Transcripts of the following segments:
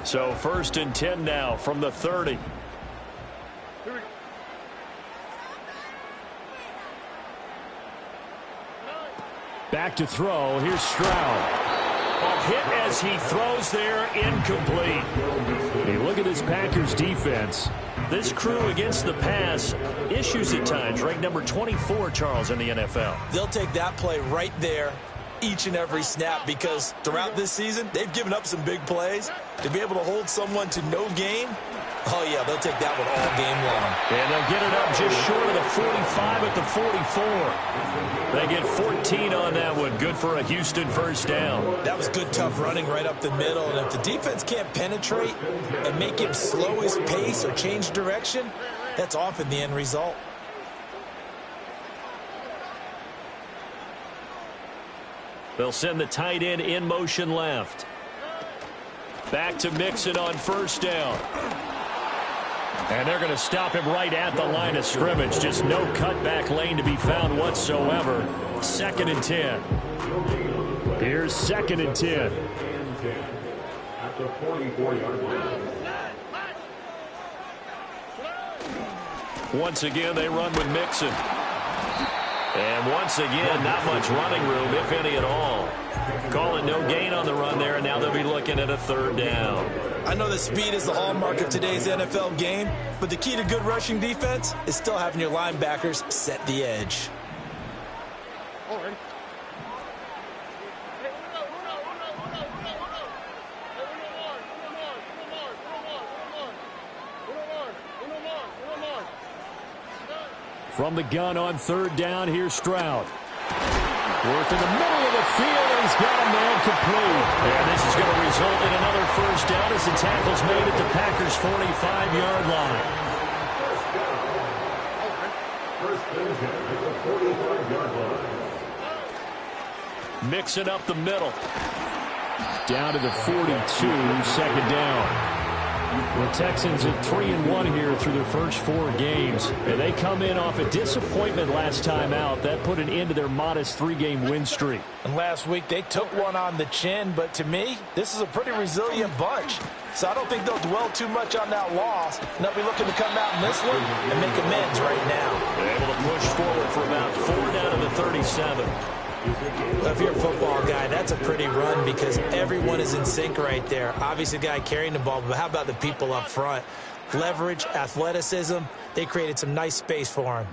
So 1st and 10 now from the 30. Back to throw. Here's Stroud. A hit as he throws there, incomplete. Hey, look at this Packers defense. This crew against the pass, issues at times. Ranked number 24, Charles, in the NFL. They'll take that play right there each and every snap because throughout this season, they've given up some big plays. To be able to hold someone to no gain, oh, yeah, they'll take that one all game long. And they'll get it up just short of the 45 at the 44. They get 14 on that one. Good for a Houston first down. That was good, tough running right up the middle. And if the defense can't penetrate and make him slow his pace or change direction, that's often the end result. They'll send the tight end in motion left. Back to Mixon on first down. And they're going to stop him right at the line of scrimmage. Just no cutback lane to be found whatsoever. 2nd and 10. Here's 2nd and 10. At the 44-yard line. Once again, they run with Mixon. And once again, not much running room, if any at all. Calling no gain on the run there, and now they'll be looking at a 3rd down. I know that speed is the hallmark of today's NFL game, but the key to good rushing defense is still having your linebackers set the edge. From the gun on 3rd down, here's Stroud. Work in the middle of the field, and he's got a man complete. And this is going to result in another first down as the tackle's made at the Packers' 45-yard line. Mixing up the middle. Down to the 42, 2nd down. The Texans at 3-1 here through their first 4 games. And they come in off a disappointment last time out. That put an end to their modest 3-game win streak. And last week they took one on the chin, but to me, this is a pretty resilient bunch. So I don't think they'll dwell too much on that loss. And they'll be looking to come out in this one and make amends right now. They're able to push forward for about 4 down to the 37. Well, if you're a football guy, that's a pretty run because everyone is in sync right there. Obviously, the guy carrying the ball, but how about the people up front? Leverage, athleticism, they created some nice space for him.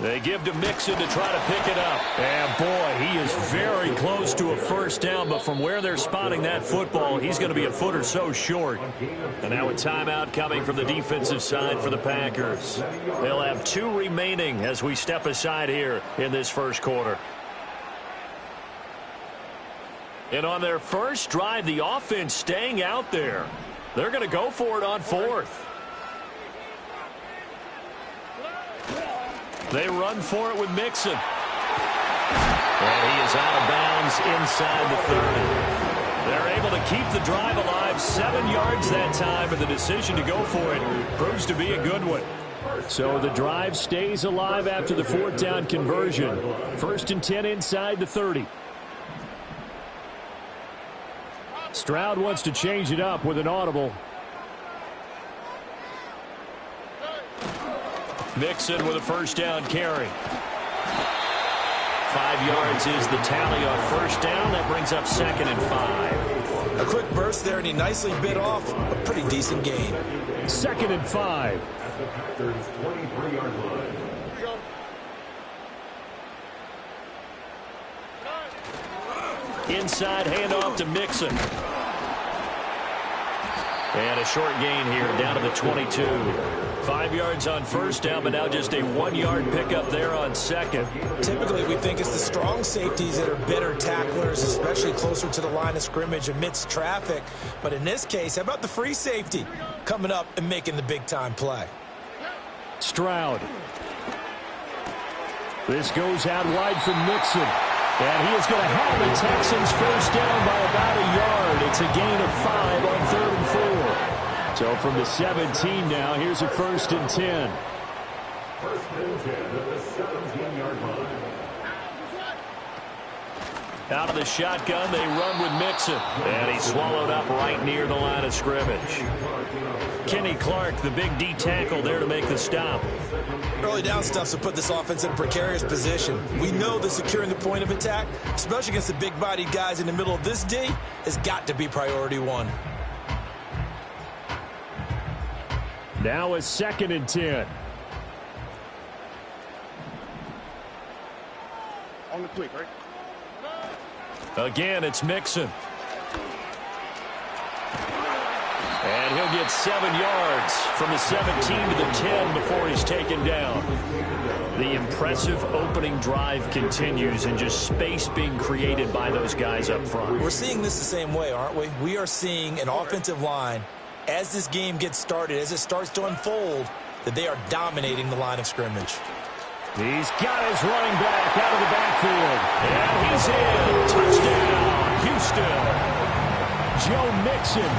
They give to Mixon to try to pick it up. And, boy, he is very close to a first down, but from where they're spotting that football, he's going to be a foot or so short. And now a timeout coming from the defensive side for the Packers. They'll have 2 remaining as we step aside here in this first quarter. And on their first drive, the offense staying out there. They're going to go for it on 4th. They run for it with Mixon. And he is out of bounds inside the 30. They're able to keep the drive alive, 7 yards that time, and the decision to go for it proves to be a good one. So the drive stays alive after the 4th down conversion. 1st and 10 inside the 30. Stroud wants to change it up with an audible. Mixon with a first down carry. 5 yards is the tally on first down. That brings up 2nd and 5. A quick burst there, and he nicely bit off a pretty decent gain. 2nd and 5. At the Packers' 23-yard line. Inside handoff to Mixon. And a short gain here down to the 22. 5 yards on first down, but now just a 1-yard pickup there on 2nd. Typically, we think it's the strong safeties that are better tacklers, especially closer to the line of scrimmage amidst traffic. But in this case, how about the free safety coming up and making the big-time play? Stroud. This goes out wide from Mixon. And he is going to have the Texans first down by about a yard. It's a gain of 5 on 3rd and 4. So from the 17 now, here's a 1st and 10. 1st and 10 at the 17-yard line. Out of the shotgun, they run with Mixon. And he's swallowed up right near the line of scrimmage. Kenny Clark, the big D tackle there to make the stop. Early down stuff to put this offense in a precarious position. We know that securing the point of attack, especially against the big-bodied guys in the middle of this D, has got to be priority one. Now it's 2nd and 10. On the quick, right? Again, it's Mixon. And he'll get 7 yards from the 17 to the 10 before he's taken down. The impressive opening drive continues and just space being created by those guys up front. We're seeing this the same way, aren't we? We are seeing an offensive line, as this game gets started, as it starts to unfold, that they are dominating the line of scrimmage. He's got his running back out of the backfield. And he's in. Touchdown, Houston. Joe Mixon,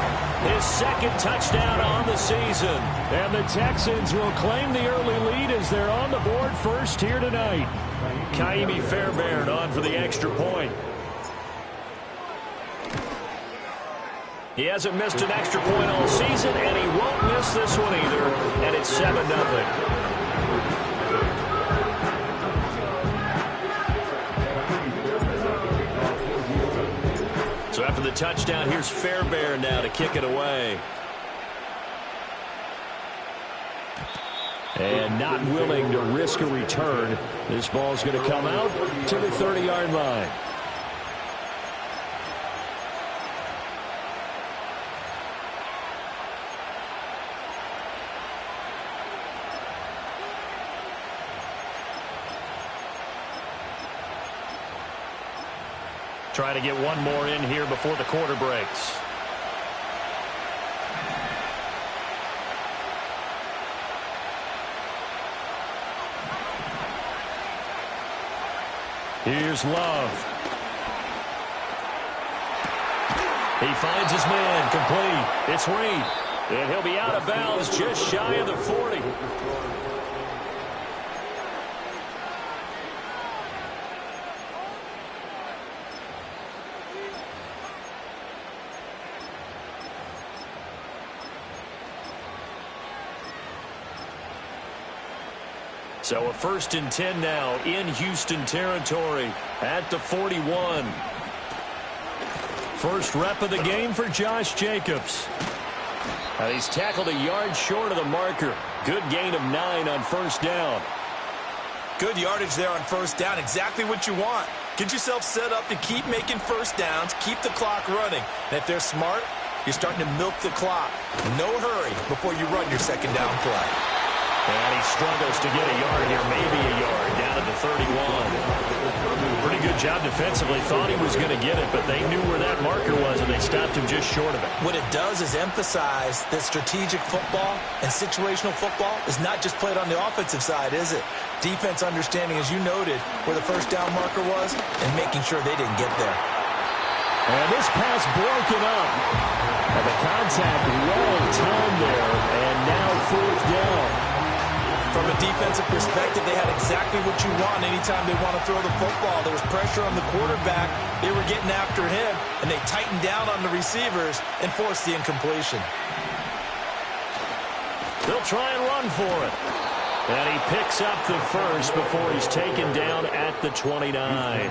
his 2nd touchdown on the season. And the Texans will claim the early lead as they're on the board first here tonight. Kaimi Fairbairn on for the extra point. He hasn't missed an extra point all season, and he won't miss this one either. And it's 7-0. So after the touchdown, here's Fairbairn now to kick it away. And not willing to risk a return. This ball's going to come out to the 30-yard line. Trying to get one more in here before the quarter breaks. Here's Love. He finds his man, complete. It's Reed. And he'll be out of bounds just shy of the 40. So a 1st and 10 now in Houston territory at the 41. First rep of the game for Josh Jacobs. And he's tackled a yard short of the marker. Good gain of 9 on 1st down. Good yardage there on 1st down. Exactly what you want. Get yourself set up to keep making 1st downs, keep the clock running. And if they're smart, you're starting to milk the clock. No hurry before you run your 2nd down play. And he struggles to get a yard here, maybe a yard, down at the 31. Pretty good job defensively. Thought he was going to get it, but they knew where that marker was, and they stopped him just short of it. What it does is emphasize that strategic football and situational football is not just played on the offensive side, is it? Defense understanding, as you noted, where the 1st down marker was and making sure they didn't get there. And this pass broken up. And the contact well timed there, and now 4th down. From a defensive perspective, they had exactly what you want anytime they want to throw the football. There was pressure on the quarterback. They were getting after him, and they tightened down on the receivers and forced the incompletion. They'll try and run for it. And he picks up the 1st before he's taken down at the 29.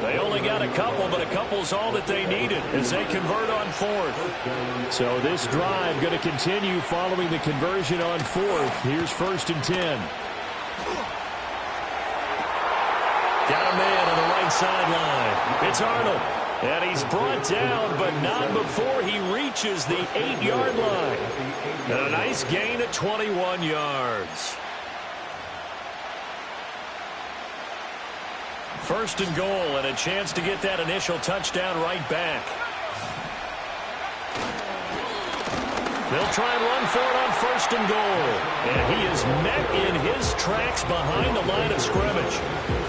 They only got a couple, but a couple's all that they needed as they convert on 4th. So this drive going to continue following the conversion on 4th. Here's 1st and 10. Got a man on the right sideline. It's Arnold. And he's brought down, but not before he reaches the 8-yard line. And a nice gain of 21 yards. 1st and goal, and a chance to get that initial touchdown right back. They'll try and run for it on 1st and goal. And he is met in his tracks behind the line of scrimmage.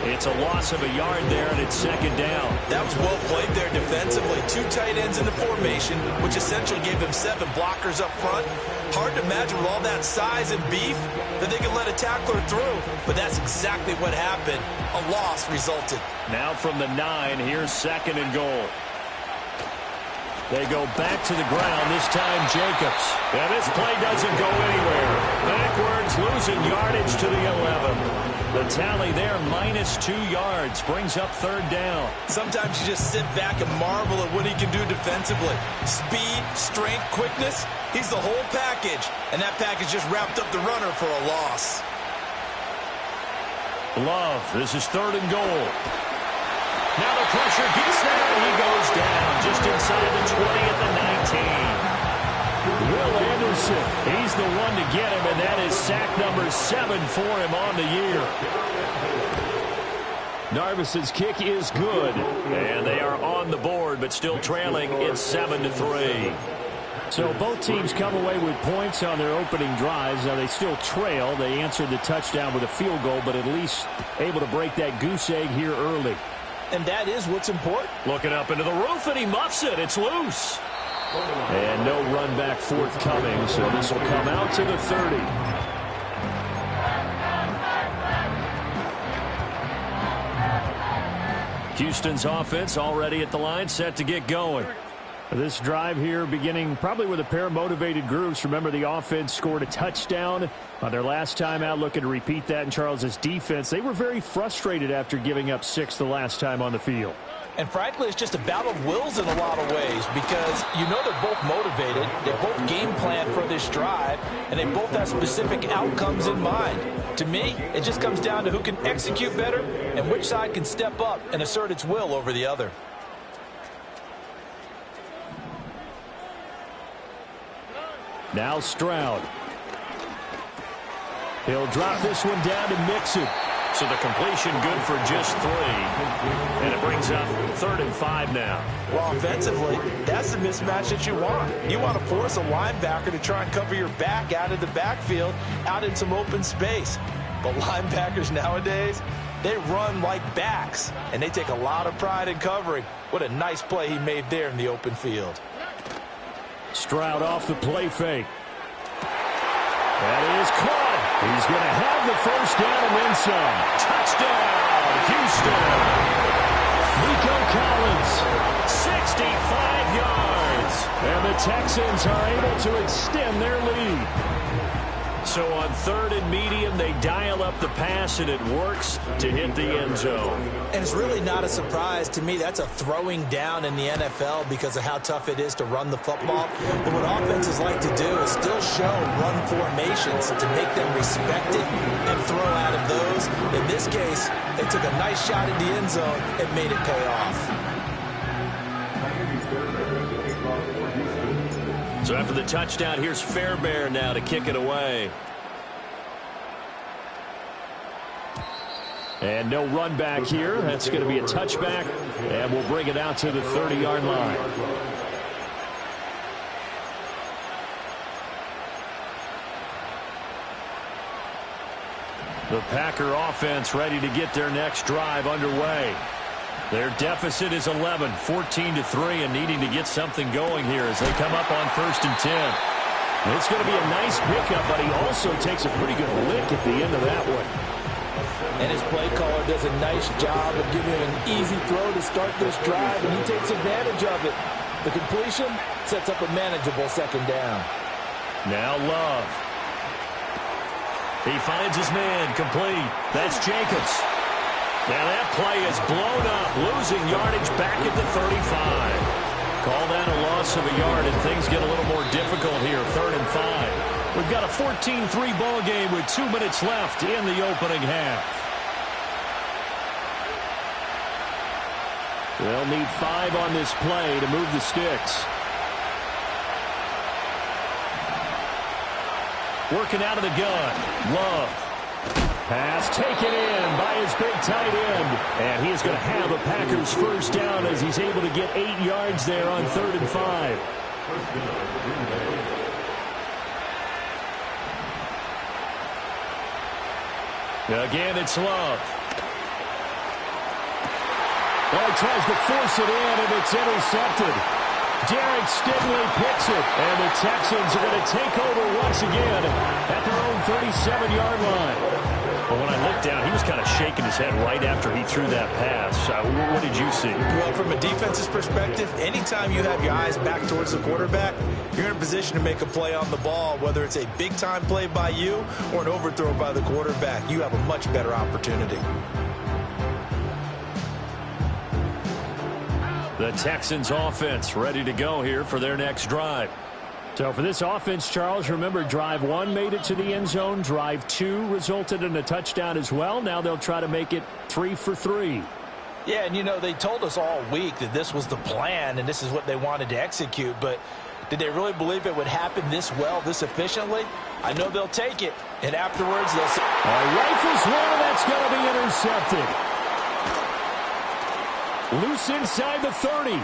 It's a loss of a yard there, and it's 2nd down. That was well played there defensively. 2 tight ends in the formation, which essentially gave them 7 blockers up front. Hard to imagine with all that size and beef, that they could let a tackler through, but that's exactly what happened. A loss resulted. Now from the 9, here's 2nd and goal. They go back to the ground, this time Jacobs. And this play doesn't go anywhere. Backwards, losing yardage to the 11. The tally there, -2 yards, brings up 3rd down. Sometimes you just sit back and marvel at what he can do defensively. Speed, strength, quickness, he's the whole package. And that package just wrapped up the runner for a loss. Love, this is 3rd and goal. Now the pressure gets there, and he goes down just inside the 20 at the 19. Will Anderson, he's the one to get him, and that is sack number 7 for him on the year. Narvis's kick is good, and they are on the board, but still trailing. It's 7-3. So both teams come away with points on their opening drives. Now they still trail. They answered the touchdown with a field goal, but at least able to break that goose egg here early. And that is what's important. Looking up into the roof, and he muffs it. It's loose. And no run back forthcoming, so this will come out to the 30. Houston's offense already at the line, set to get going. This drive here beginning probably with a pair of motivated groups. Remember, the offense scored a touchdown on their last time out, looking to repeat that in Charles's defense. They were very frustrated after giving up 6 the last time on the field. And frankly, it's just a battle of wills in a lot of ways because you know they're both motivated, they both game plan for this drive, and they both have specific outcomes in mind. To me, it just comes down to who can execute better and which side can step up and assert its will over the other. Now Stroud. He'll drop this one down to Mixon. So the completion good for just 3. And it brings up 3rd and 5 now. Well, offensively, that's the mismatch that you want. You want to force a linebacker to try and cover your back out of the backfield, out in some open space. But linebackers nowadays, they run like backs, and they take a lot of pride in covering. What a nice play he made there in the open field. Stroud off the play fake. That is caught. He's going to have the 1st down and then some. Touchdown, Houston. Nico Collins, 65 yards. And the Texans are able to extend their lead. So on 3rd and medium, they dial up the pass, and it works to hit the end zone. And it's really not a surprise to me. That's a throwing down in the NFL because of how tough it is to run the football. But what offenses like to do is still show run formations to make them respect it and throw out of those. In this case, they took a nice shot at the end zone and made it pay off. So after the touchdown, here's Fairbairn now to kick it away. And no run back here. That's going to be a touchback, and we'll bring it out to the 30-yard line. The Packer offense ready to get their next drive underway. Their deficit is 11, 14-3, and needing to get something going here as they come up on 1st and 10. It's going to be a nice pickup, but he also takes a pretty good lick at the end of that one. And his play caller does a nice job of giving him an easy throw to start this drive, and he takes advantage of it. The completion sets up a manageable 2nd down. Now Love. He finds his man complete. That's Jacobs. Now that play is blown up, losing yardage back at the 35. Call that a loss of a yard, and things get a little more difficult here, 3rd and 5. We've got a 14-3 ball game with 2 minutes left in the opening half. They'll need 5 on this play to move the sticks. Working out of the gun. Love. Pass taken in by his big tight end. And he is going to have a Packers 1st down as he's able to get 8 yards there on 3rd and 5. Again, it's Love. Well, he tries to force it in, and it's intercepted. Derek Stingley picks it, and the Texans are going to take over once again at their own 37-yard line. Well, when I looked down, he was kind of shaking his head right after he threw that pass. What did you see? Well, from a defense's perspective, anytime you have your eyes back towards the quarterback, you're in a position to make a play on the ball, whether it's a big-time play by you or an overthrow by the quarterback. You have a much better opportunity. The Texans offense ready to go here for their next drive. So for this offense, Charles, remember drive 1 made it to the end zone. Drive 2 resulted in a touchdown as well. Now they'll try to make it 3 for 3. Yeah, and you know, they told us all week that this was the plan and this is what they wanted to execute, but did they really believe it would happen this well, this efficiently? I know they'll take it, and afterwards they'll say, rifles one, and that's going to be intercepted. Loose inside the 30.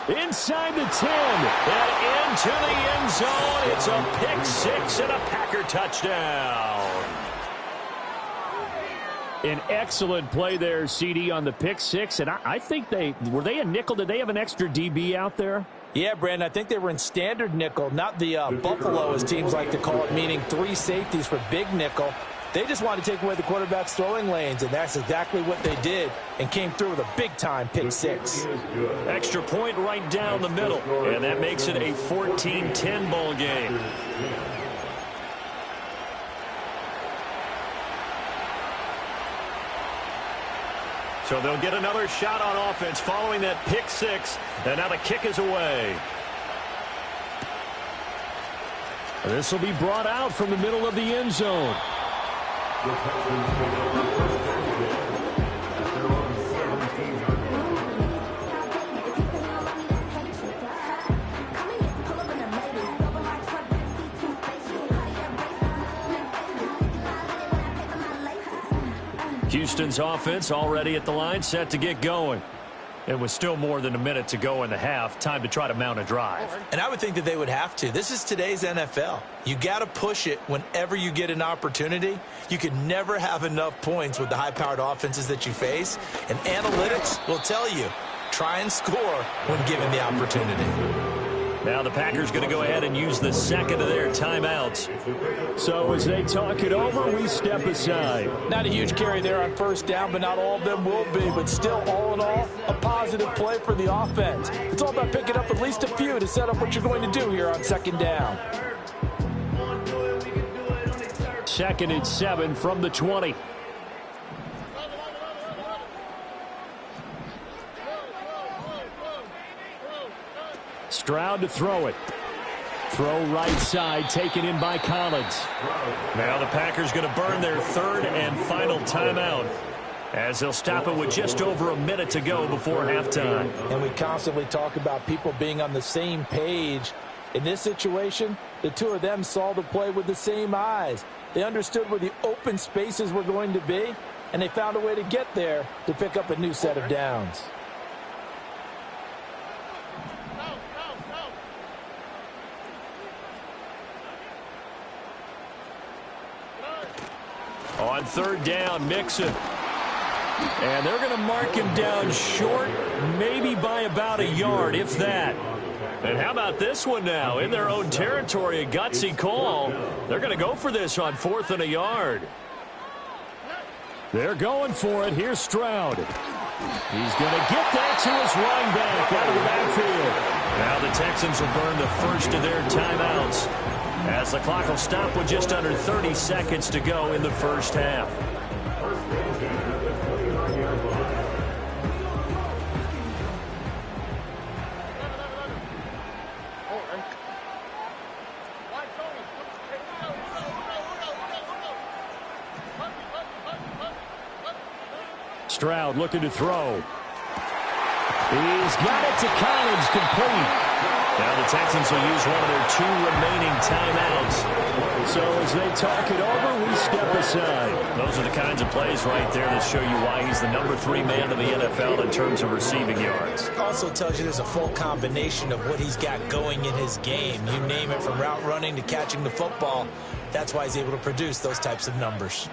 Inside the 10. And into the end zone. It's a pick 6 and a Packer touchdown. An excellent play there, CD, on the pick 6. And I think were they a nickel? Did they have an extra DB out there? Yeah, Brandon, I think they were in standard nickel, not the Buffalo, as teams like to call it, meaning 3 safeties for big nickel. They just wanted to take away the quarterback's throwing lanes, and that's exactly what they did, and came through with a big-time pick 6. Extra point right down the middle, and that makes it a 14-10 ball game. So they'll get another shot on offense following that pick 6, and now the kick is away. This will be brought out from the middle of the end zone. The Texans pick up the first down at their own 17-yard line. Houston's offense already at the line, set to get going. It was still more than a minute to go in the half. Time to try to mount a drive. And I would think that they would have to. This is today's NFL. You got to push it whenever you get an opportunity. You can never have enough points with the high-powered offenses that you face. And analytics will tell you, try and score when given the opportunity. Now the Packers going to go ahead and use the second of their timeouts. So as they talk it over, we step aside. Not a huge carry there on first down, but not all of them will be. But still, all in all, a positive play for the offense. It's all about picking up at least a few to set up what you're going to do here on second down. 2nd and 7 from the 20. Stroud to throw it. Throw right side, taken in by Collins. Now the Packers going to burn their 3rd and final timeout, as they'll stop it with just over a minute to go before halftime. And we constantly talk about people being on the same page. In this situation, the two of them saw the play with the same eyes. They understood where the open spaces were going to be, and they found a way to get there to pick up a new set of downs. On 3rd down, Mixon. And they're going to mark him down short, maybe by about a yard, if that. And how about this one now? In their own territory, a gutsy call. They're going to go for this on 4th and a yard. They're going for it. Here's Stroud. He's going to get that to his running back out of the backfield. Now the Texans will burn the first of their timeouts, as the clock will stop with just under 30 seconds to go in the first half. Stroud looking to throw. He's got it to Collins, complete. Now the Texans will use one of their 2 remaining timeouts. So as they talk it over, we step aside. Those are the kinds of plays right there that show you why he's the number 3 man in the NFL in terms of receiving yards. Also tells you there's a full combination of what he's got going in his game. You name it, from route running to catching the football. That's why he's able to produce those types of numbers.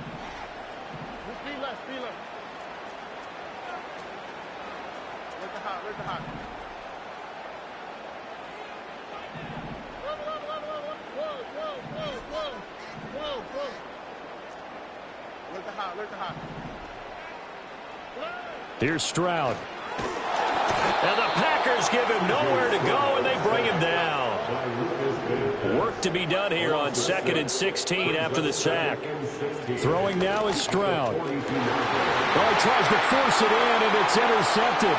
Here's Stroud. And the Packers give him nowhere to go, and they bring him down. Work to be done here on 2nd and 16 after the sack. Throwing now is Stroud. Well, he tries to force it in, and it's intercepted.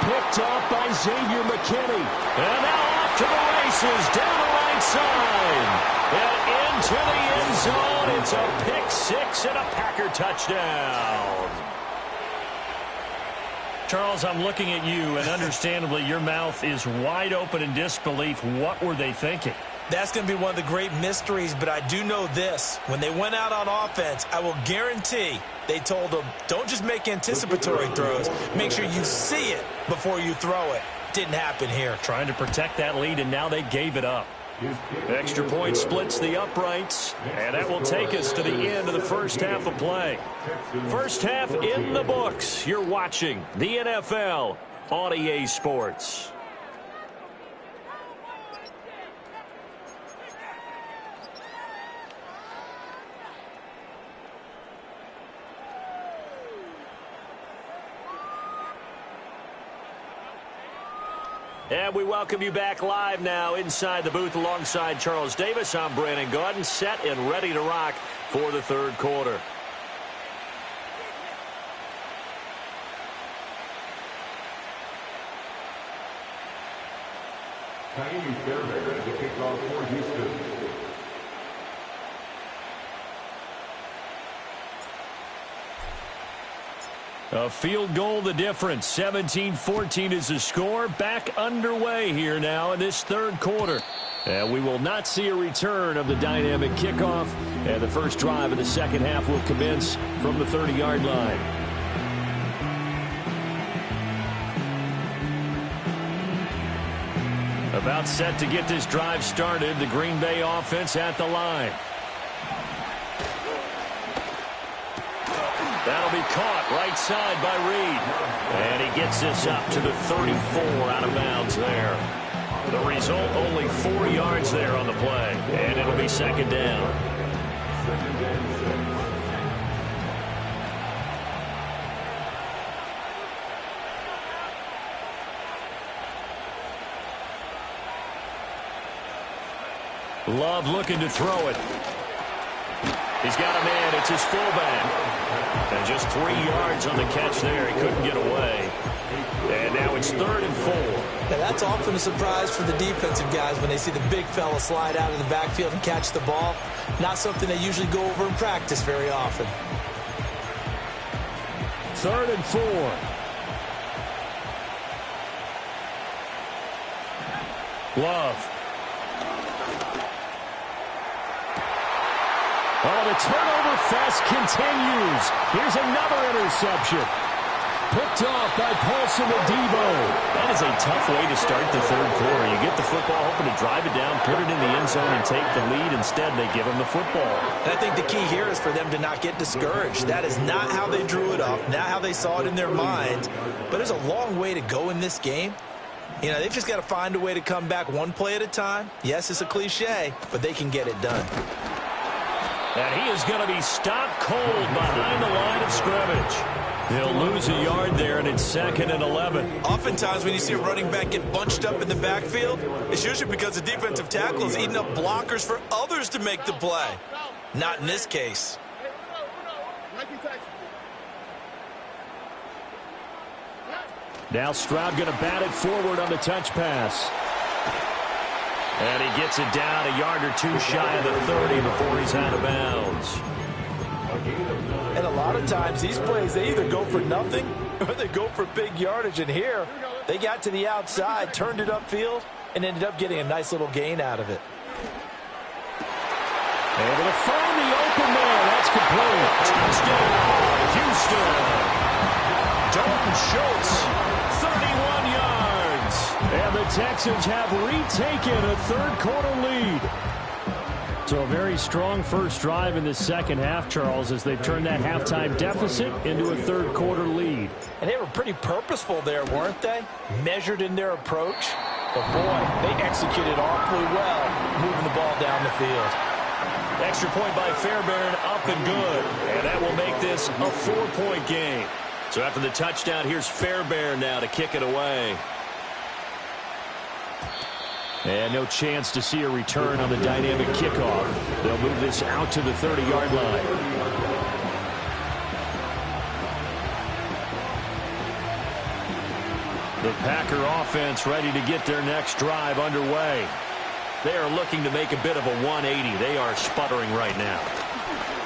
Picked off by Xavier McKinney. And now off to the races, down the right side. And into the end zone. It's a pick six and a Packer touchdown. Charles, I'm looking at you, and understandably, your mouth is wide open in disbelief. What were they thinking? That's going to be one of the great mysteries, but I do know this. When they went out on offense, I will guarantee they told them, don't just make anticipatory throws. Make sure you see it before you throw it. Didn't happen here. Trying to protect that lead, and now they gave it up. Extra point splits the uprights, and that will take us to the end of the first half of play. First half in the books. You're watching the NFL on EA Sports. And we welcome you back live now inside the booth alongside Charles Davis. I'm Brandon Gaudin, set and ready to rock for the third quarter. Tiny Fairbairn as a kickoff for Houston. A field goal the difference. 17-14 is the score. Back underway here now in this third quarter. And we will not see a return of the dynamic kickoff. And the first drive of the second half will commence from the 30-yard line. About set to get this drive started. The Green Bay offense at the line. That'll be caught right side by Reed. And he gets this up to the 34 out of bounds there. The result, only 4 yards there on the play. And it'll be second down. Love looking to throw it. He's got a man. It's his fullback. And just 3 yards on the catch there. He couldn't get away. And now it's 3rd and 4. Now that's often a surprise for the defensive guys when they see the big fella slide out of the backfield and catch the ball. Not something they usually go over in practice very often. 3rd and 4. Love. Oh, the turnover fest continues. Here's another interception. Picked off by Paulson Adebo. That is a tough way to start the third quarter. You get the football, hoping to drive it down, put it in the end zone, and take the lead. Instead, they give them the football. And I think the key here is for them to not get discouraged. That is not how they drew it up, not how they saw it in their minds. But there's a long way to go in this game. You know, they've just got to find a way to come back one play at a time. Yes, it's a cliche, but they can get it done. And he is going to be stopped cold behind the line of scrimmage. He'll lose a yard there, and it's 2nd and 11. Oftentimes when you see a running back get bunched up in the backfield, it's usually because the defensive tackle is eating up blockers for others to make the play. Not in this case. Now Stroud going to bat it forward on the touch pass. And he gets it down a yard or two shy of the 30 before he's out of bounds. And a lot of times these plays, they either go for nothing or they go for big yardage. And here, they got to the outside, turned it upfield, and ended up getting a nice little gain out of it. Able to find the open man. That's complete. Touchdown, Houston. Dalton Schultz, 31 yards. And the Texans have retaken a third quarter lead. So a very strong first drive in the second half, Charles, as they've turned that halftime deficit into a third quarter lead. And they were pretty purposeful there, weren't they? Measured in their approach. But boy, they executed awfully well, moving the ball down the field. Extra point by Fairbairn, up and good. And that will make this a 4-point game. So after the touchdown, here's Fairbairn now to kick it away. And no chance to see a return on the dynamic kickoff. They'll move this out to the 30-yard line. The Packer offense ready to get their next drive underway. They are looking to make a bit of a 180. They are sputtering right now.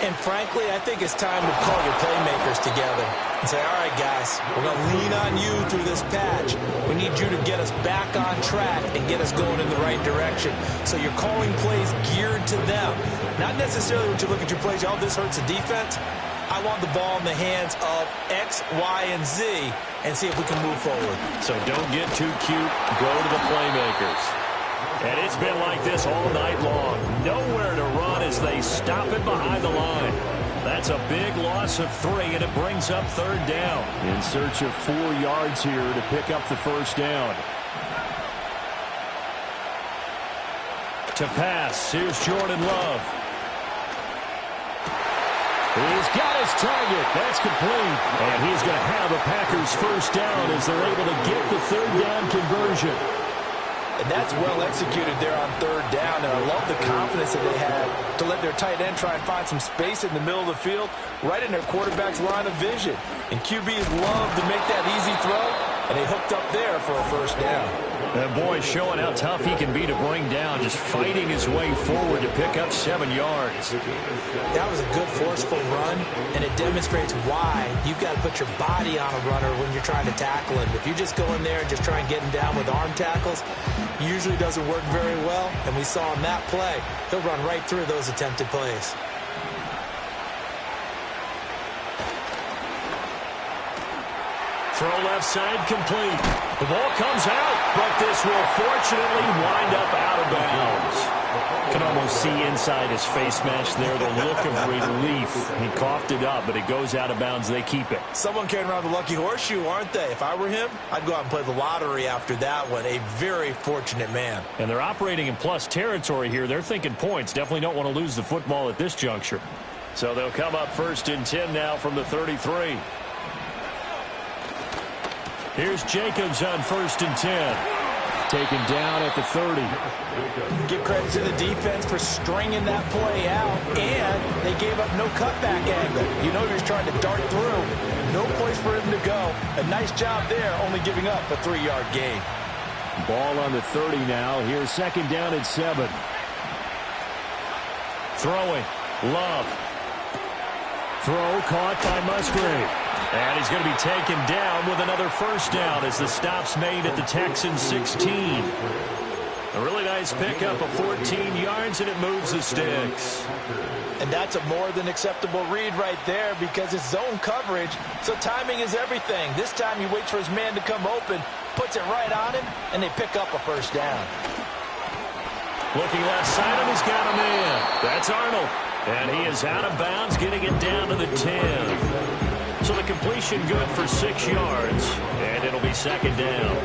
And frankly, I think it's time to call your playmakers together and say, all right, guys, we're going to lean on you through this patch. We need you to get us back on track and get us going in the right direction. So you're calling plays geared to them. Not necessarily when you look at your plays, oh, this hurts the defense. I want the ball in the hands of X, Y, and Z and see if we can move forward. So don't get too cute. Go to the playmakers. And it's been like this all night long. Nowhere to run as they stop it behind the line. That's a big loss of 3, and it brings up 3rd down. In search of 4 yards here to pick up the 1st down. To pass, here's Jordan Love. He's got his target. That's complete. And he's going to have a Packers 1st down as they're able to get the 3rd down conversion. And that's well executed there on 3rd down. And I love the confidence that they had to let their tight end try and find some space in the middle of the field, right in their quarterback's line of vision. And QBs love to make that easy throw, and they hooked up there for a 1st down. That boy showing how tough he can be to bring down, just fighting his way forward to pick up 7 yards. That was a good forceful run, and it demonstrates why you've got to put your body on a runner when you're trying to tackle him. If you just go in there and just try and get him down with arm tackles, usually doesn't work very well, and we saw on that play, he'll run right through those attempted plays. Throw left side complete. The ball comes out, but this will fortunately wind up out of bounds. Can almost see inside his face mask there the look of relief. He coughed it up, but it goes out of bounds. They keep it. Someone carrying around the lucky horseshoe, aren't they? If I were him, I'd go out and play the lottery after that one. A very fortunate man. And they're operating in plus territory here. They're thinking points. Definitely don't want to lose the football at this juncture. So they'll come up 1st and 10 now from the 33. Here's Jacobs on 1st and 10. Taken down at the 30. Give credit to the defense for stringing that play out, and they gave up no cutback angle. You know he was trying to dart through. No place for him to go. A nice job there, only giving up a 3-yard gain. Ball on the 30 now. Here's 2nd down and 7. Throwing. Love. Throw caught by Musgrave. And he's going to be taken down with another 1st down as the stop's made at the Texans 16. A really nice pickup of 14 yards, and it moves the sticks. And that's a more than acceptable read right there because it's zone coverage, so timing is everything. This time he waits for his man to come open, puts it right on him, and they pick up a 1st down. Looking left side, and he's got a man. That's Arnold. And he is out of bounds, getting it down to the 10. So the completion good for 6 yards, and it'll be 2nd down.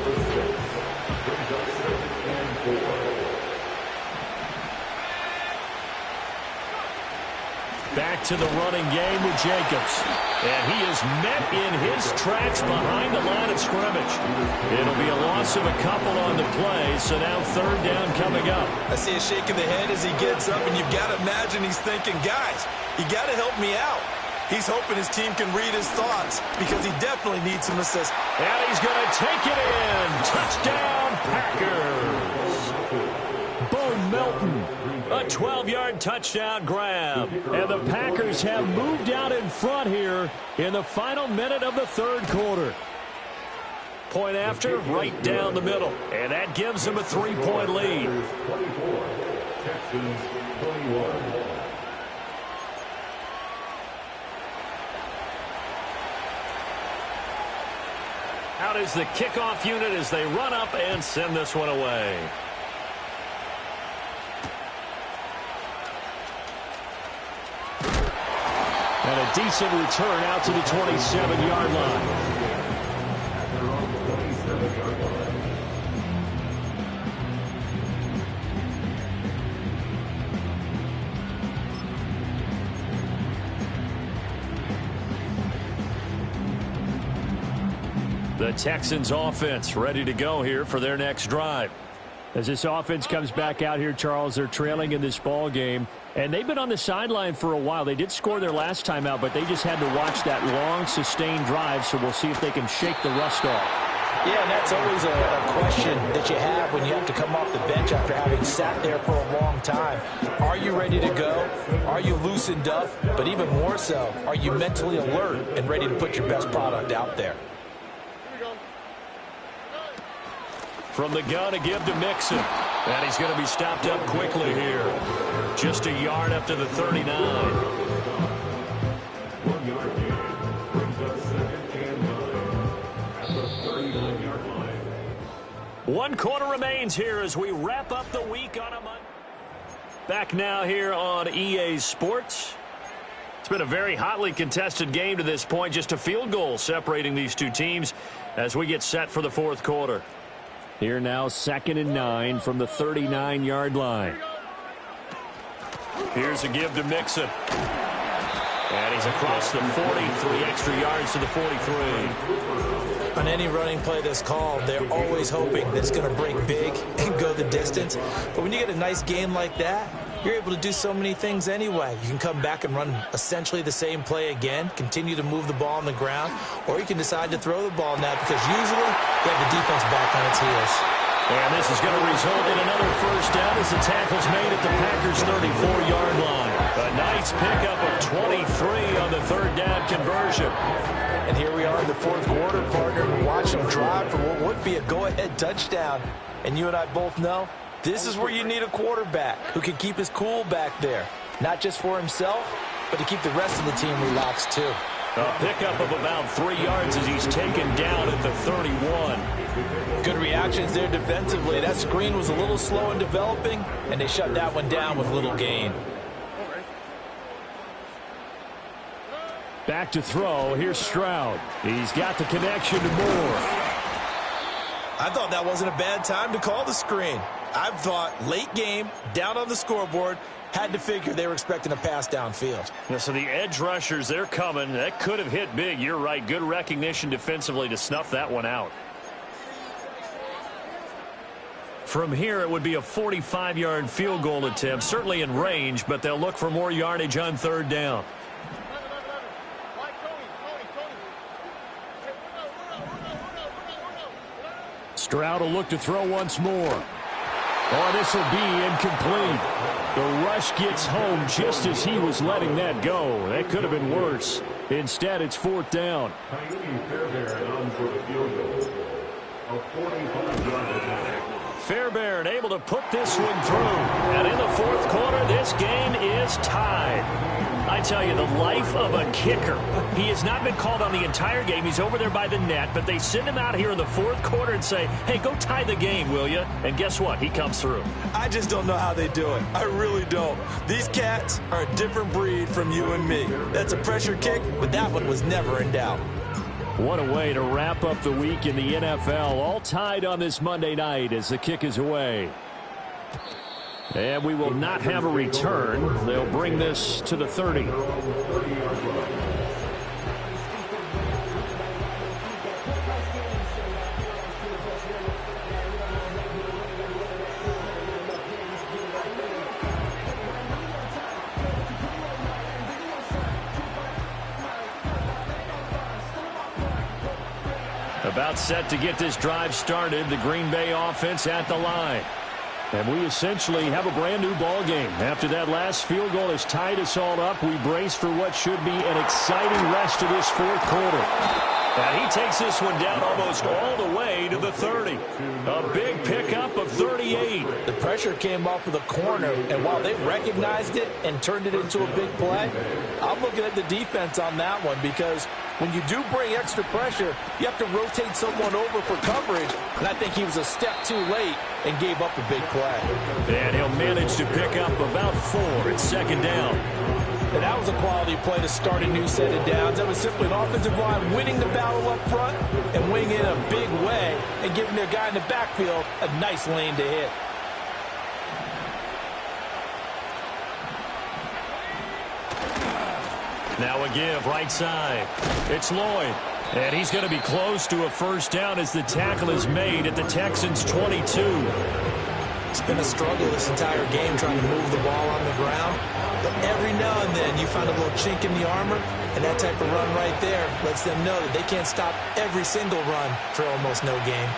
Back to the running game with Jacobs. And he is met in his tracks behind the line of scrimmage. It'll be a loss of a couple on the play, so now 3rd down coming up. I see a shake of the head as he gets up, and you've got to imagine he's thinking, guys, you got to help me out. He's hoping his team can read his thoughts because he definitely needs some assist. And he's going to take it in. Touchdown, Packers. Bo Melton, a 12-yard touchdown grab. And the Packers have moved out in front here in the final minute of the 3rd quarter. Point after, right down the middle. And that gives them a 3-point lead. 24, Texans 21. Out is the kickoff unit as they run up and send this one away. And a decent return out to the 27-yard line. The Texans offense ready to go here for their next drive. As this offense comes back out here, Charles, they're trailing in this ball game, and they've been on the sideline for a while. They did score their last time out, but they just had to watch that long, sustained drive, so we'll see if they can shake the rust off. Yeah, and that's always a question that you have when you have to come off the bench after having sat there for a long time. Are you ready to go? Are you loosened up? But even more so, are you mentally alert and ready to put your best product out there? From the gun, a give to Mixon. And he's going to be stopped up quickly here. Just a yard up to the 39. 1 yard gain. Brings up 2nd and 9 at the 39-yard line. 1 quarter remains here as we wrap up the week on a Monday. Back now here on EA Sports. It's been a very hotly contested game to this point. Just a field goal separating these two teams as we get set for the 4th quarter. Here now, 2nd and 9 from the 39-yard line. Here's a give to Mixon. And he's across the 40, 3 extra yards to the 43. On any running play that's called, they're always hoping that it's going to break big and go the distance. But when you get a nice game like that, you're able to do so many things anyway. You can come back and run essentially the same play again, continue to move the ball on the ground, or you can decide to throw the ball now because usually you have the defense back on its heels. And this is going to result in another first down as the tackle's made at the Packers' 34-yard line. A nice pickup of 23 on the 3rd down conversion. And here we are in the 4th quarter, partner, and watch him drive for what would be a go-ahead touchdown. And you and I both know this is where you need a quarterback who can keep his cool back there. Not just for himself, but to keep the rest of the team relaxed too. A pickup of about 3 yards as he's taken down at the 31. Good reactions there defensively. That screen was a little slow in developing, and they shut that one down with little gain. Back to throw. Here's Stroud. He's got the connection to Moore. I thought that wasn't a bad time to call the screen. I thought late game, down on the scoreboard, had to figure they were expecting a pass downfield. Yeah, so the edge rushers, they're coming. That could have hit big. You're right. Good recognition defensively to snuff that one out. From here, it would be a 45-yard field goal attempt, certainly in range, but they'll look for more yardage on 3rd down. Stroud will look to throw once more. Oh, this will be incomplete. The rush gets home just as he was letting that go. That could have been worse. Instead, it's 4th down. Fairbairn on for the field goal. A 45-yard attack. Fairbairn able to put this one through. And in the 4th quarter, this game is tied. I tell you, the life of a kicker. He has not been called on the entire game. He's over there by the net, but they send him out here in the 4th quarter and say, hey, go tie the game, will you? And guess what? He comes through. I just don't know how they do it. I really don't. These cats are a different breed from you and me. That's a pressure kick, but that one was never in doubt. What a way to wrap up the week in the NFL. All tied on this Monday night as the kick is away. And we will not have a return. They'll bring this to the 30. About set to get this drive started. The Green Bay offense at the line. And we essentially have a brand new ball game. After that last field goal has tied us all up, we brace for what should be an exciting rest of this 4th quarter. And he takes this one down almost all the way to the 30. A big pickup of 38. The pressure came off of the corner, and while they recognized it and turned it into a big play, I'm looking at the defense on that one because when you do bring extra pressure, you have to rotate someone over for coverage, and I think he was a step too late and gave up a big play. And he'll manage to pick up about 4 at 2nd down. And that was a quality play to start a new set of downs. That was simply an offensive line winning the battle up front and winning it in a big way and giving their guy in the backfield a nice lane to hit. Now a give right side. It's Lloyd. And he's going to be close to a first down as the tackle is made at the Texans' 22. It's been a struggle this entire game trying to move the ball on the ground. But every now and then you find a little chink in the armor, and that type of run right there lets them know that they can't stop every single run for almost no gain.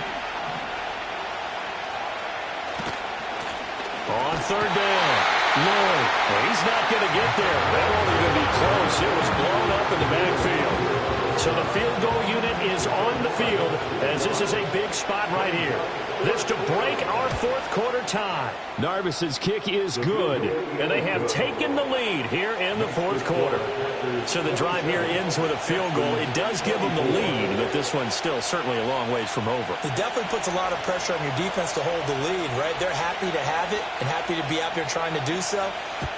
On third down, Lloyd. Well, he's not going to get there. That only going to be close. It was blown up in the backfield. So the field goal unit is on the field as this is a big spot right here. This to break our fourth quarter tie. Narvis's kick is good. And they have taken the lead here in the fourth quarter. So the drive here ends with a field goal. It does give them the lead, but this one's still certainly a long ways from over. It definitely puts a lot of pressure on your defense to hold the lead, right? They're happy to have it and happy to be out there trying to do so.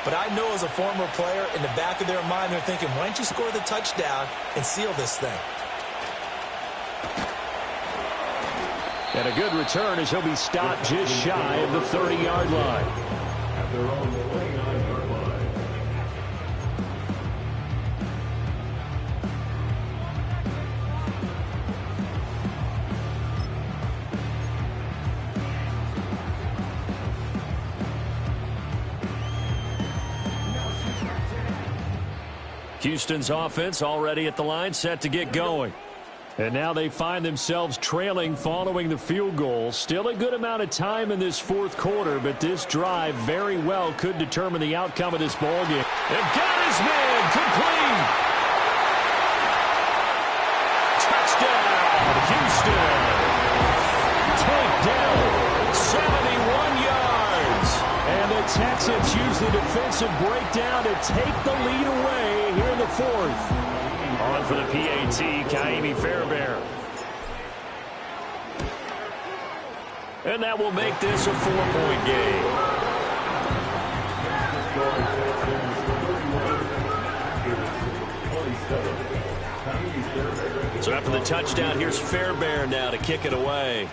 But I know as a former player, in the back of their mind, they're thinking, why don't you score the touchdown and seal this thing? And a good return as he'll be stopped just shy of the 30-yard line. At their own 29-yard line. Houston's offense already at the line, set to get going. And now they find themselves trailing following the field goal. Still a good amount of time in this fourth quarter, but this drive very well could determine the outcome of this ballgame. And got his man complete. Touchdown, Houston. Takedown. 71 yards. And the Texans use the defensive breakdown to take the lead away here in the fourth. On for the PAT, Kaimi Fairbairn. And that will make this a 4-point game. So after the touchdown, here's Fairbairn now to kick it away.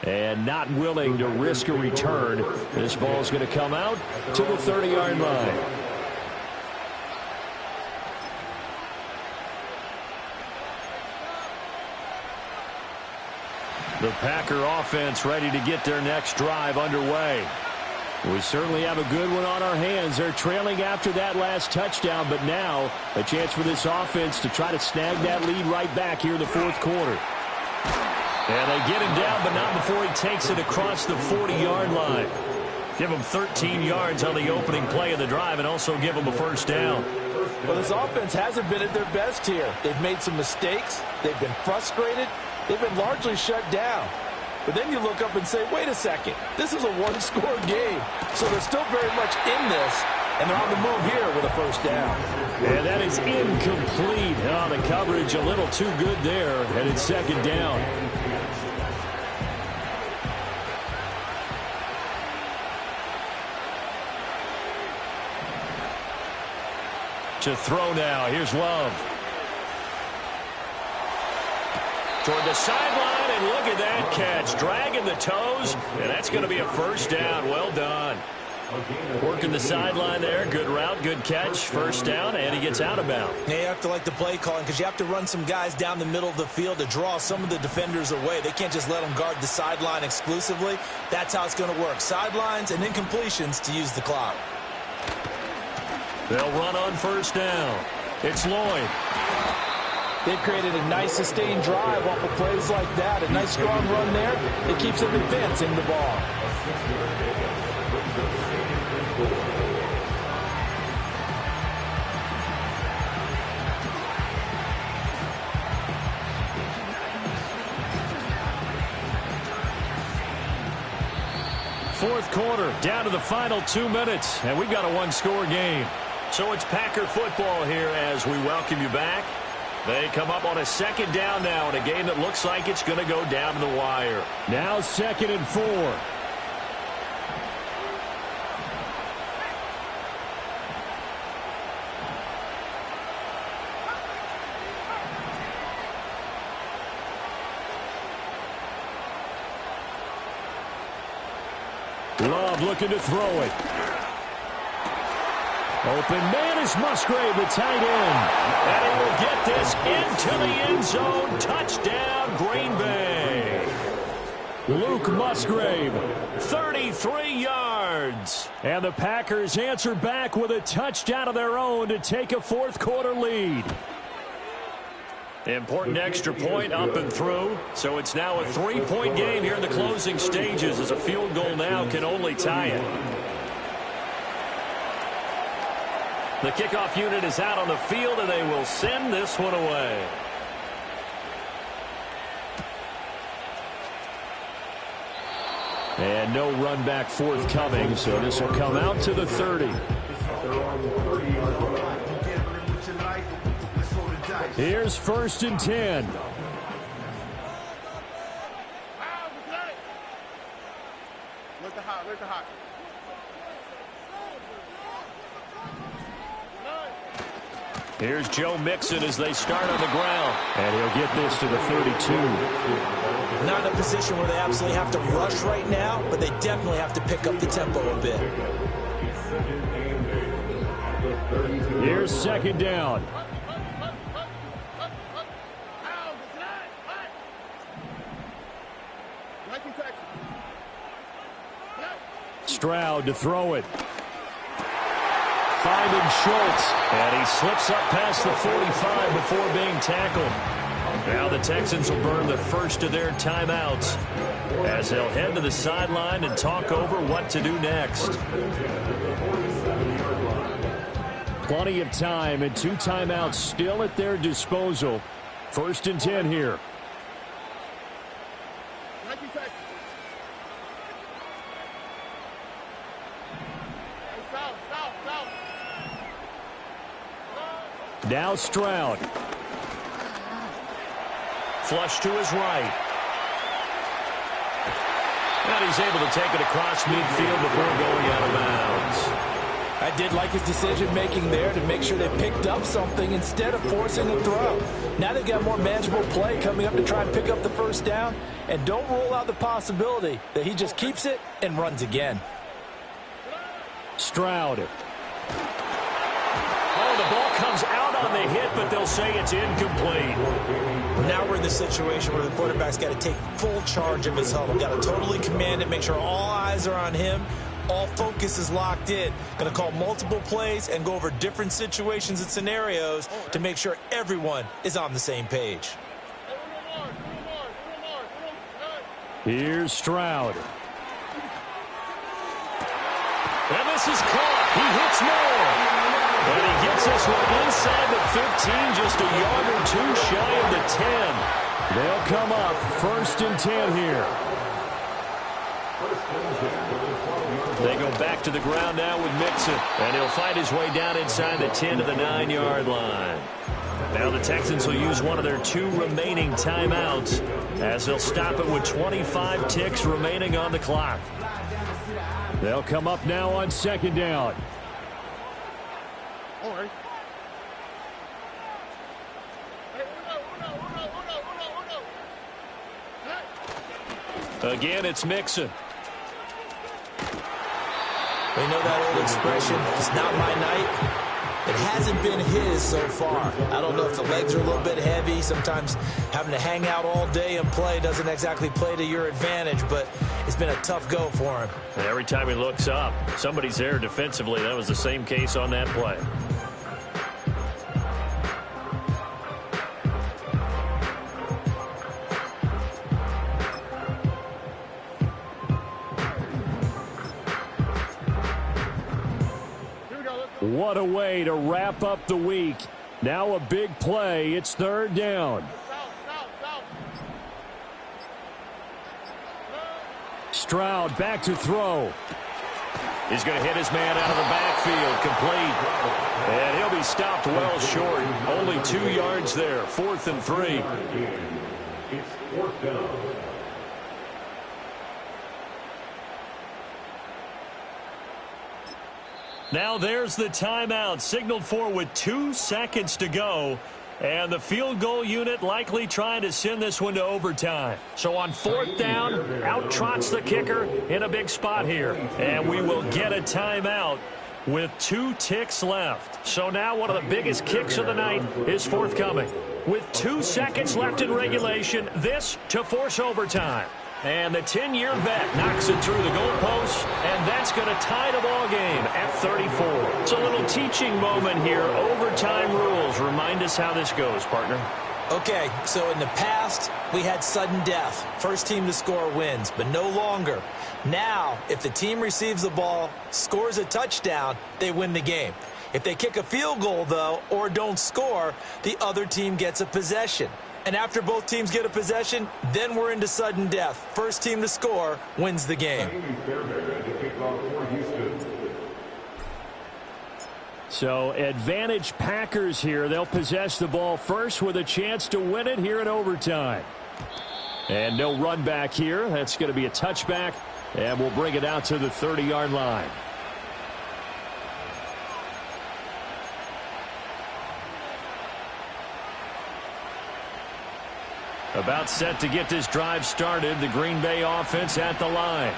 And not willing to risk a return. This ball's going to come out to the 30-yard line. The Packer offense ready to get their next drive underway. We certainly have a good one on our hands. They're trailing after that last touchdown, but now a chance for this offense to try to snag that lead right back here in the fourth quarter. And they get him down, but not before he takes it across the 40-yard line. Give him 13 yards on the opening play of the drive and also give him a first down. Well, this offense hasn't been at their best here. They've made some mistakes. They've been frustrated. They've been largely shut down. But then you look up and say, wait a second, this is a one-score game. So they're still very much in this, and they're on the move here with a first down. And that is incomplete. Oh, the coverage a little too good there, and it's second down. To throw now, here's Love. Toward the sideline, and look at that catch. Dragging the toes, and that's going to be a first down. Well done. Working the sideline there. Good route, good catch. First down, and he gets out of bounds. Yeah, you have to like the play calling because you have to run some guys down the middle of the field to draw some of the defenders away. They can't just let them guard the sideline exclusively. That's how it's going to work. Sidelines and incompletions to use the clock. They'll run on first down. It's Lloyd. They've created a nice sustained drive off of plays like that. A nice strong run there. It keeps them advancing the ball. Fourth quarter, down to the final 2 minutes, and we've got a one-score game. So it's Packer football here as we welcome you back. They come up on a second down now in a game that looks like it's going to go down to the wire. Now 2nd and 4. Love looking to throw it. Open man is Musgrave, the tight end. And he will get this into the end zone. Touchdown, Green Bay. Luke Musgrave. 33 yards. And the Packers answer back with a touchdown of their own to take a fourth-quarter lead. Important extra point up and through. So it's now a 3-point game here in the closing stages, as a field goal now can only tie it. The kickoff unit is out on the field, and they will send this one away. And no run back forthcoming, so this will come out to the 30. Here's 1st and 10. Here's Joe Mixon as they start on the ground. And he'll get this to the 32. Not in a position where they absolutely have to rush right now, but they definitely have to pick up the tempo a bit. Here's 2nd down. Stroud to throw it. Finding Schultz. And he slips up past the 45 before being tackled. Now the Texans will burn the first of their timeouts as they'll head to the sideline and talk over what to do next. Plenty of time and 2 timeouts still at their disposal. 1st and 10 here. Now Stroud. Flush to his right. And he's able to take it across midfield before going out of bounds. I did like his decision-making there to make sure they picked up something instead of forcing a throw. Now they've got more manageable play coming up to try and pick up the first down. And don't rule out the possibility that he just keeps it and runs again. Stroud. Oh, the ball comes out on the hit, but they'll say it's incomplete. Now we're in the situation where the quarterback's got to take full charge of his huddle. Got to totally command it, make sure all eyes are on him. All focus is locked in. Going to call multiple plays and go over different situations and scenarios to make sure everyone is on the same page. Here's Stroud. And this is caught. He hits more. And he gets this one inside the 15, just a yard or 2 shy of the 10. They'll come up 1st and 10 here. They go back to the ground now with Mixon. And he'll find his way down inside the 10 to the 9-yard line. Now the Texans will use one of their 2 remaining timeouts as they'll stop it with 25 ticks remaining on the clock. They'll come up now on 2nd down. Again, it's Mixon. We know that old expression, it's not my night. It hasn't been his so far. I don't know if the legs are a little bit heavy. Sometimes having to hang out all day and play doesn't exactly play to your advantage, but it's been a tough go for him. And every time he looks up, somebody's there defensively. That was the same case on that play. What a way to wrap up the week. Now a big play. It's 3rd down. Stroud back to throw. He's going to hit his man out of the backfield. Complete. And he'll be stopped well short. Only 2 yards there. 4th and 3. It's 4th down. Now there's the timeout signaled for with 2 seconds to go. And the field goal unit likely trying to send this one to overtime. So on 4th down, out trots the kicker in a big spot here. And we will get a timeout with 2 ticks left. So now one of the biggest kicks of the night is forthcoming. With 2 seconds left in regulation, this to force overtime. And the 10-year vet knocks it through the goalpost, and that's going to tie the ball game at 34. It's a little teaching moment here. Overtime rules. Remind us how this goes, partner. Okay, so in the past, we had sudden death. First team to score wins, but no longer. Now, if the team receives the ball, scores a touchdown, they win the game. If they kick a field goal, though, or don't score, the other team gets a possession. And after both teams get a possession, then we're into sudden death. First team to score wins the game. So advantage Packers here. They'll possess the ball first with a chance to win it here in overtime. And no run back here. That's going to be a touchback, and we'll bring it out to the 30-yard line. About set to get this drive started. The Green Bay offense at the line.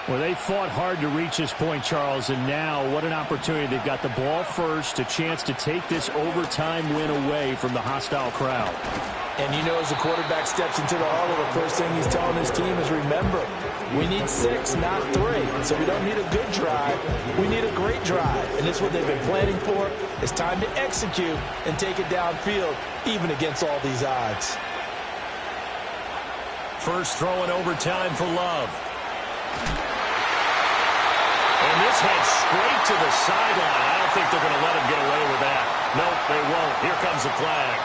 Well, they fought hard to reach this point, Charles, and now what an opportunity. They've got the ball first, a chance to take this overtime win away from the hostile crowd. And you know, as the quarterback steps into the huddle, the first thing he's telling his team is, remember, we need 6, not 3. So we don't need a good drive. We need a great drive. And this is what they've been planning for. It's time to execute and take it downfield, even against all these odds. First throw in overtime for Love. And this head straight to the sideline. I don't think they're going to let him get away with that. Nope, they won't. Here comes the flag.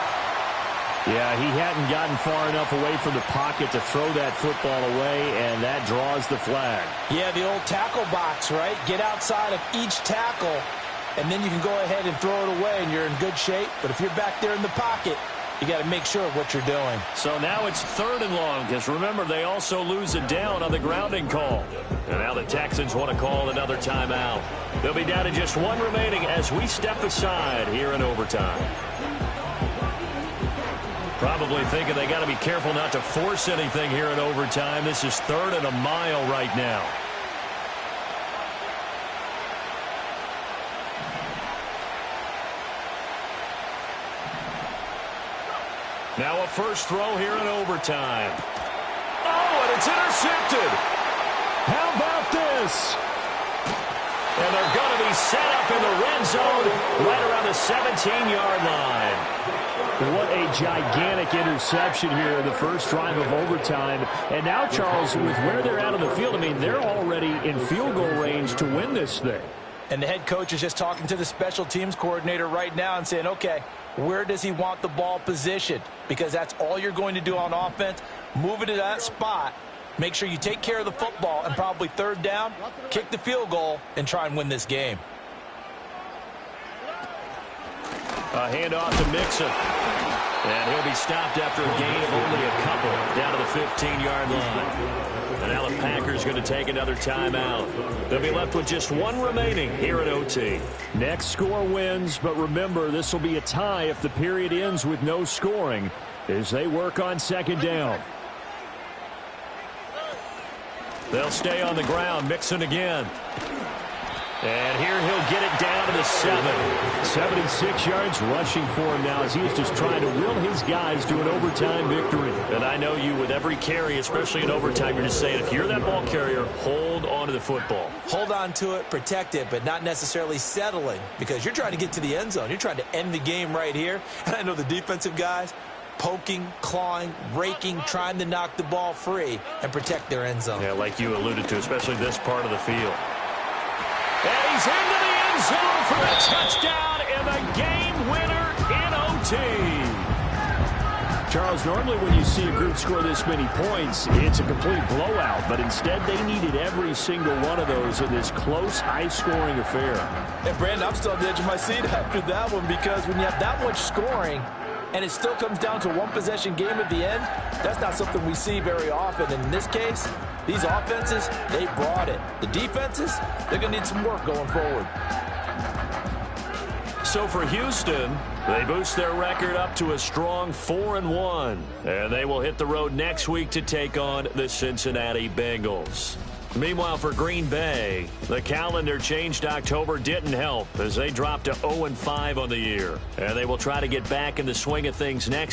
Yeah, he hadn't gotten far enough away from the pocket to throw that football away, and that draws the flag. Yeah, the old tackle box, right? Get outside of each tackle, and then you can go ahead and throw it away, and you're in good shape. But if you're back there in the pocket, you got to make sure of what you're doing. So now it's 3rd and long, because remember, they also lose it down on the grounding call. And now the Texans want to call another timeout. They'll be down to just 1 remaining as we step aside here in overtime. Probably thinking they got to be careful not to force anything here in overtime. This is 3rd and a mile right now. Now a first throw here in overtime. Oh, and it's intercepted. How about this? And they're going to be set up in the red zone right around the 17-yard line. What a gigantic interception here in the first drive of overtime. And now, Charles, with where they're at on the field, I mean, they're already in field goal range to win this thing. And the head coach is just talking to the special teams coordinator right now and saying, okay, where does he want the ball positioned? Because that's all you're going to do on offense. Move it to that spot. Make sure you take care of the football, and probably 3rd down, kick the field goal, and try and win this game. A handoff to Mixon. And he'll be stopped after a gain of only a couple down to the 15-yard line. And now the Packers going to take another timeout. They'll be left with just 1 remaining here at OT. Next score wins, but remember, this will be a tie if the period ends with no scoring as they work on 2nd down. They'll stay on the ground. Mixon again. And here he'll get it down to the 7. 76 yards rushing for him now as he's just trying to will his guys to an overtime victory. And I know you, with every carry, especially in overtime, you're just saying, if you're that ball carrier, hold on to the football. Hold on to it, protect it, but not necessarily settling, because you're trying to get to the end zone. You're trying to end the game right here. And I know the defensive guys poking, clawing, raking, trying to knock the ball free and protect their end zone. Yeah, like you alluded to, especially this part of the field. And he's into the end zone for a touchdown and the game winner in OT. Charles, normally when you see a group score this many points, it's a complete blowout. But instead, they needed every single one of those in this close, high-scoring affair. And, Brandon, I'm still on the edge of my seat after that one, because when you have that much scoring and it still comes down to a one-possession game at the end, that's not something we see very often. And in this case, these offenses, they brought it. The defenses, they're going to need some work going forward. So for Houston, they boost their record up to a strong 4-1. And they will hit the road next week to take on the Cincinnati Bengals. Meanwhile, for Green Bay, the calendar changed. October didn't help as they dropped to 0-5 on the year. And they will try to get back in the swing of things next